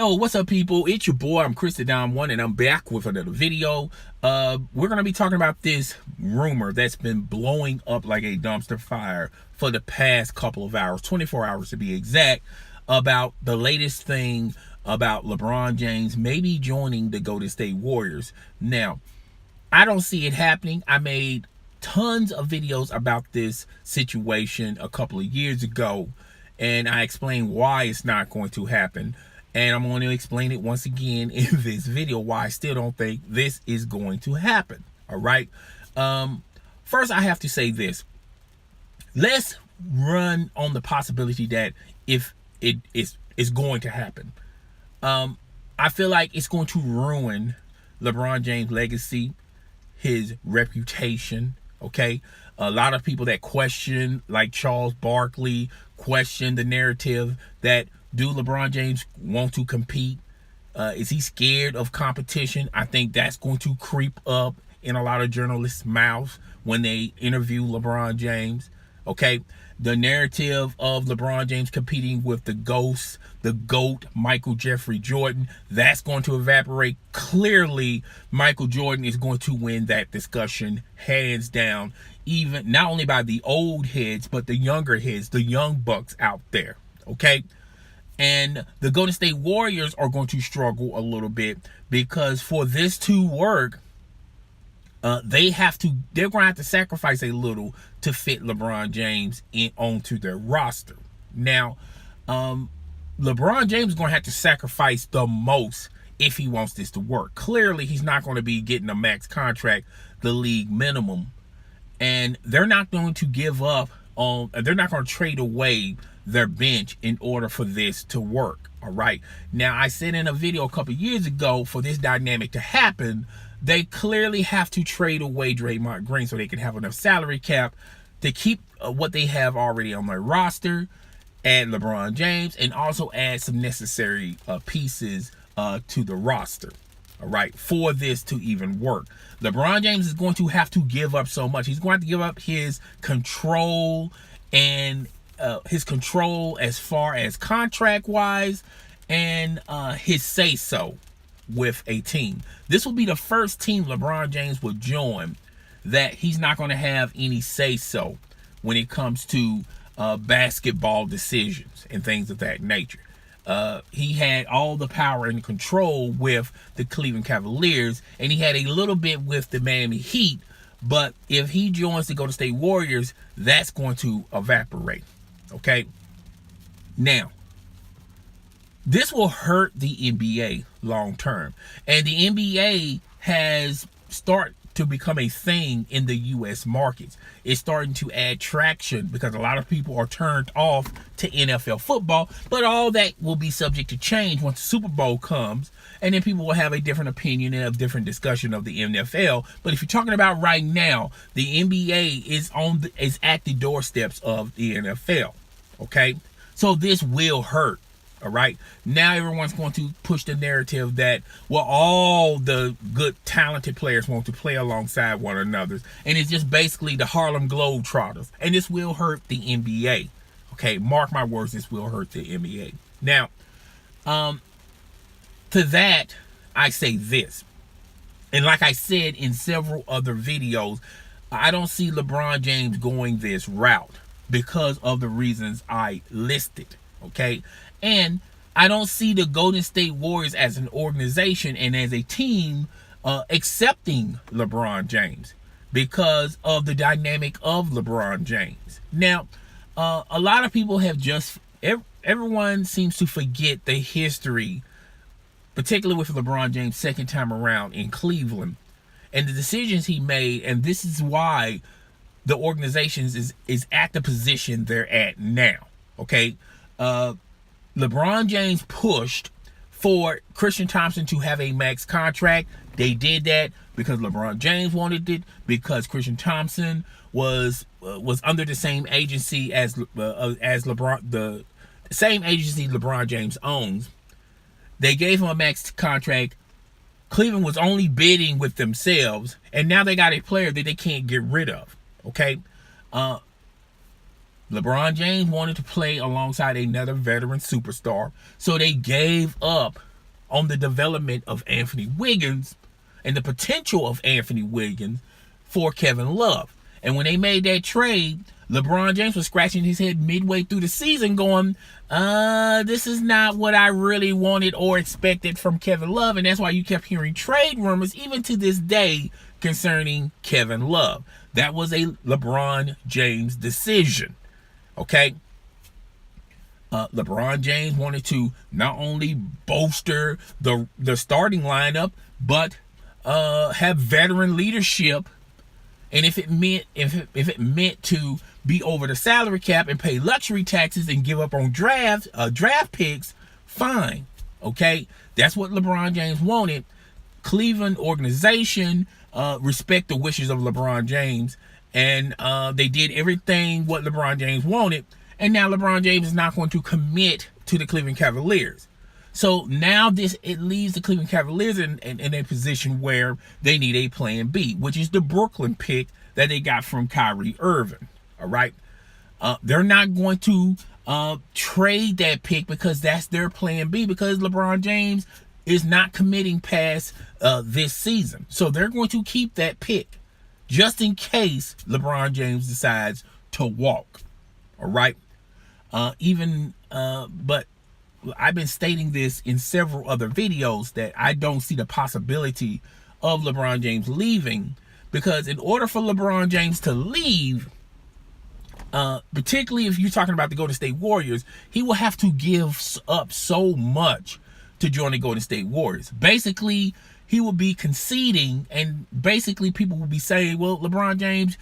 Yo, what's up, people? It's your boy. I'm Chris the Dom One, and I'm back with another video. We're gonna be talking about this rumor that's been blowing up like a dumpster fire for the past couple of hours, 24 hours to be exact, about the latest thing about LeBron James maybe joining the Golden State Warriors. Now, I don't see it happening. I made tons of videos about this situation a couple of years ago, and I explained why it's not going to happen. And I'm going to explain it once again in this video why I still don't think this is going to happen. All right. First, I have to say this. Let's run on the possibility that if it is going to happen, I feel like it's going to ruin LeBron James' legacy, his reputation. Okay. A lot of people that question, like Charles Barkley, question the narrative that, do LeBron James want to compete? Is he scared of competition? I think that's going to creep up in a lot of journalists' mouths when they interview LeBron James. Okay, the narrative of LeBron James competing with the GOAT, Michael Jeffrey Jordan, that's going to evaporate. Clearly, Michael Jordan is going to win that discussion hands down, even not only by the old heads, but the younger heads, the young bucks out there. Okay. And the Golden State Warriors are going to struggle a little bit because for this to work, they're going to have to sacrifice a little to fit LeBron James onto their roster. Now, LeBron James is going to have to sacrifice the most if he wants this to work. Clearly, he's not going to be getting a max contract, the league minimum. And they're not going to give up on, they're not going to trade away their bench in order for this to work. All right. Now, I said in a video a couple years ago, for this dynamic to happen, they clearly have to trade away Draymond Green so they can have enough salary cap to keep what they have already on their roster, add LeBron James, and also add some necessary pieces to the roster. All right, for this to even work, LeBron James is going to have to give up so much. He's going to have to give up his control and his control as far as contract wise and his say so with a team. This will be the first team LeBron James will join that he's not going to have any say so when it comes to basketball decisions and things of that nature. He had all the power and control with the Cleveland Cavaliers, and he had a little bit with the Miami Heat. But if he joins the Golden State Warriors, that's going to evaporate. Okay. Now, this will hurt the NBA long term. And the NBA has started to become a thing in the U.S. markets. It's starting to add traction because a lot of people are turned off to NFL football, but all that will be subject to change once the Super Bowl comes, and then people will have a different opinion and a different discussion of the NFL. But if you're talking about right now, the NBA is at the doorsteps of the NFL. Okay, so this will hurt. All right. Now everyone's going to push the narrative that, well, all the good, talented players want to play alongside one another. And it's just basically the Harlem Globetrotters. And this will hurt the NBA. Okay. Mark my words, this will hurt the NBA. Now, to that, I say this. And like I said in several other videos, I don't see LeBron James going this route because of the reasons I listed. Okay. And I don't see the Golden State Warriors as an organization and as a team accepting LeBron James because of the dynamic of LeBron James. Now, a lot of people have everyone seems to forget the history, particularly with LeBron James' second time around in Cleveland and the decisions he made. And this is why the organization is at the position they're at now. Okay. LeBron James pushed for Christian Thompson to have a max contract. They did that because LeBron James wanted it, because Christian Thompson was under the same agency as LeBron, the same agency LeBron James owns. They gave him a max contract. Cleveland was only bidding with themselves, and now they got a player that they can't get rid of. Okay. LeBron James wanted to play alongside another veteran superstar, so they gave up on the development of Anthony Wiggins and the potential of Anthony Wiggins for Kevin Love. And when they made that trade, LeBron James was scratching his head midway through the season going, this is not what I really wanted or expected from Kevin Love. And that's why you kept hearing trade rumors, even to this day, concerning Kevin Love. That was a LeBron James decision. Okay? LeBron James wanted to not only bolster the starting lineup, but have veteran leadership. And if it meant to be over the salary cap and pay luxury taxes and give up on draft picks, fine. Okay? That's what LeBron James wanted. Cleveland organization respect the wishes of LeBron James, and they did everything what LeBron James wanted. And now LeBron James is not going to commit to the Cleveland Cavaliers. So now it leaves the Cleveland Cavaliers in a position where they need a plan B, which is the Brooklyn pick that they got from Kyrie Irving. All right. They're not going to trade that pick because that's their plan B, because LeBron James is not committing past this season. So they're going to keep that pick just in case LeBron James decides to walk. All right. But I've been stating this in several other videos that I don't see the possibility of LeBron James leaving, because in order for LeBron James to leave, particularly if you're talking about the Golden State Warriors, he will have to give up so much to join the Golden State Warriors. Basically, he will be conceding, and basically people will be saying, well, LeBron James,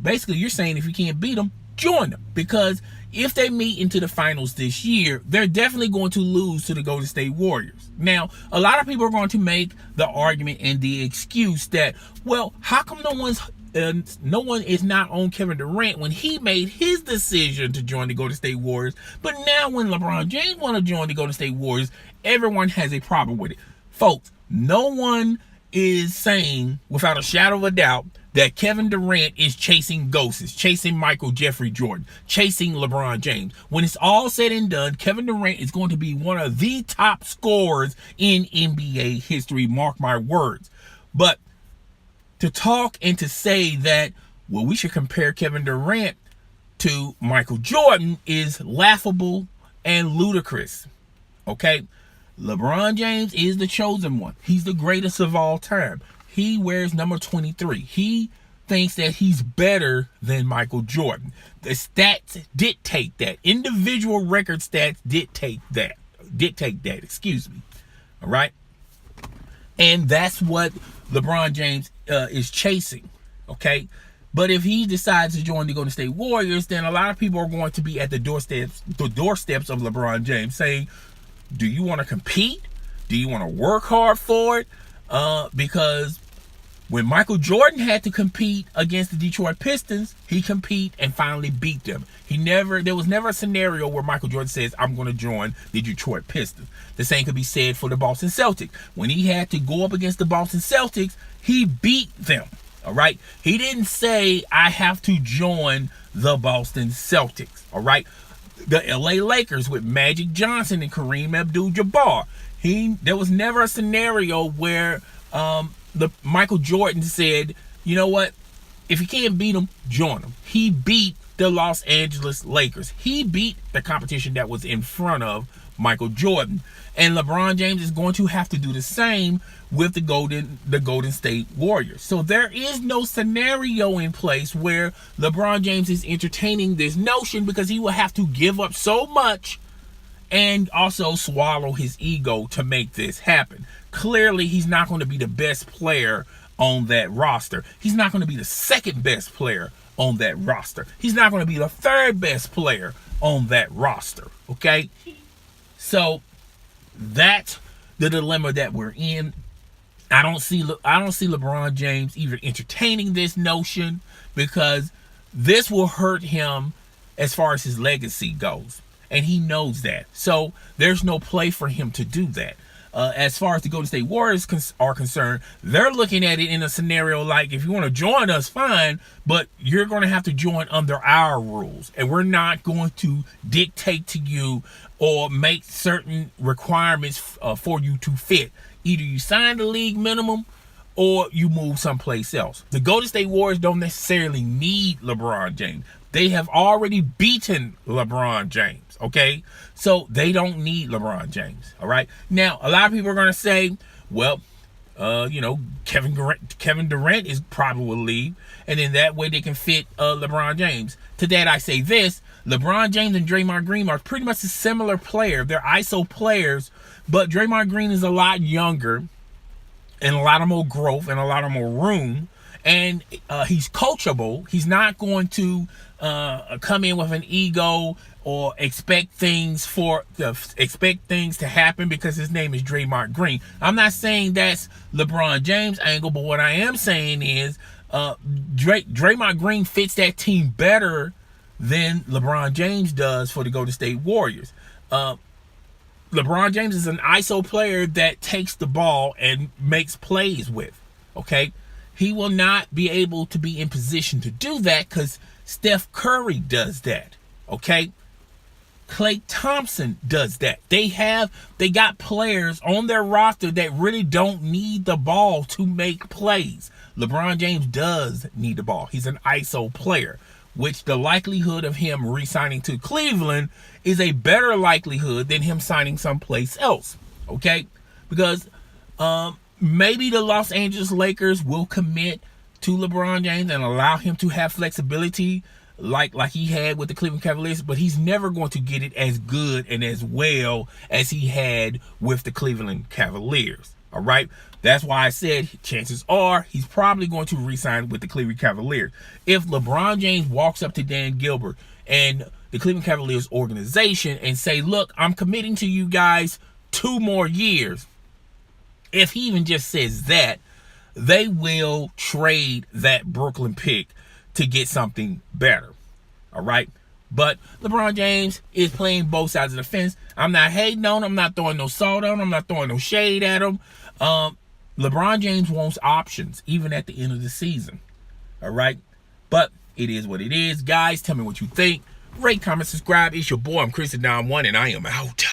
basically you're saying if you can't beat him, join them, because if they meet into the finals this year, they're definitely going to lose to the Golden State Warriors. Now, a lot of people are going to make the argument and the excuse that, well, how come no one is not on Kevin Durant when he made his decision to join the Golden State Warriors, but now when LeBron James want to join the Golden State Warriors, everyone has a problem with it. Folks, no one is saying without a shadow of a doubt that Kevin Durant is chasing ghosts, chasing Michael Jeffrey Jordan, chasing LeBron James. When it's all said and done, Kevin Durant is going to be one of the top scorers in NBA history, mark my words. But to talk and to say that, well, we should compare Kevin Durant to Michael Jordan is laughable and ludicrous. Okay? LeBron James is the chosen one. He's the greatest of all time. He wears number 23. He thinks that he's better than Michael Jordan. The stats dictate that. Individual record stats dictate that. Excuse me. All right? And that's what LeBron James is chasing. Okay? But if he decides to join the Golden State Warriors, then a lot of people are going to be at the doorsteps of LeBron James saying, do you want to compete? Do you want to work hard for it? Because when Michael Jordan had to compete against the Detroit Pistons, he competed and finally beat them. There was never a scenario where Michael Jordan says, I'm going to join the Detroit Pistons. The same could be said for the Boston Celtics. When he had to go up against the Boston Celtics, he beat them. All right. He didn't say, I have to join the Boston Celtics. All right. The LA Lakers with Magic Johnson and Kareem Abdul-Jabbar. There was never a scenario where Michael Jordan said, you know what? If you can't beat them, join them. He beat the Los Angeles Lakers. He beat the competition that was in front of Michael Jordan. And LeBron James is going to have to do the same with the Golden State Warriors. So there is no scenario in place where LeBron James is entertaining this notion, because he will have to give up so much and also swallow his ego to make this happen. Clearly, he's not going to be the best player on that roster. He's not going to be the second best player on that roster. He's not going to be the third best player on that roster. Okay? So that's the dilemma that we're in. I don't see LeBron James even entertaining this notion, because this will hurt him as far as his legacy goes. And he knows that. So there's no play for him to do that. as far as the Golden State Warriors are concerned, they're looking at it in a scenario like, if you want to join us, fine, but you're going to have to join under our rules, and we're not going to dictate to you or make certain requirements for you to fit. Either you sign the league minimum or you move someplace else. The Golden State Warriors don't necessarily need LeBron James. They have already beaten LeBron James, okay? So they don't need LeBron James, all right? Now, a lot of people are going to say, well, Kevin Durant is probably will leave, and then that way they can fit LeBron James. To that I say this: LeBron James and Draymond Green are pretty much a similar player. They're ISO players, but Draymond Green is a lot younger and a lot of more growth and a lot of more room, and he's coachable. He's not going to come in with an ego or expect things to happen because his name is Draymond Green. I'm not saying that's LeBron James' angle, but what I am saying is Draymond Green fits that team better than LeBron James does for the Golden State Warriors. LeBron James is an ISO player that takes the ball and makes plays with, okay? He will not be able to be in position to do that because Steph Curry does that, okay? Klay Thompson does that. They got players on their roster that really don't need the ball to make plays. LeBron James does need the ball. He's an ISO player, which the likelihood of him re-signing to Cleveland is a better likelihood than him signing someplace else, okay? Because maybe the Los Angeles Lakers will commit to LeBron James and allow him to have flexibility like he had with the Cleveland Cavaliers, but he's never going to get it as good and as well as he had with the Cleveland Cavaliers, all right? That's why I said chances are he's probably going to re-sign with the Cleveland Cavaliers. If LeBron James walks up to Dan Gilbert and the Cleveland Cavaliers organization and say, look, I'm committing to you guys 2 more years, if he even just says that, they will trade that Brooklyn pick to get something better, all right? But LeBron James is playing both sides of the fence. I'm not hating on him. I'm not throwing no salt on him. I'm not throwing no shade at him. LeBron James wants options, even at the end of the season, all right? But it is what it is. Guys, tell me what you think. Rate, comment, subscribe. It's your boy, I'm Chris Don One, and I am out.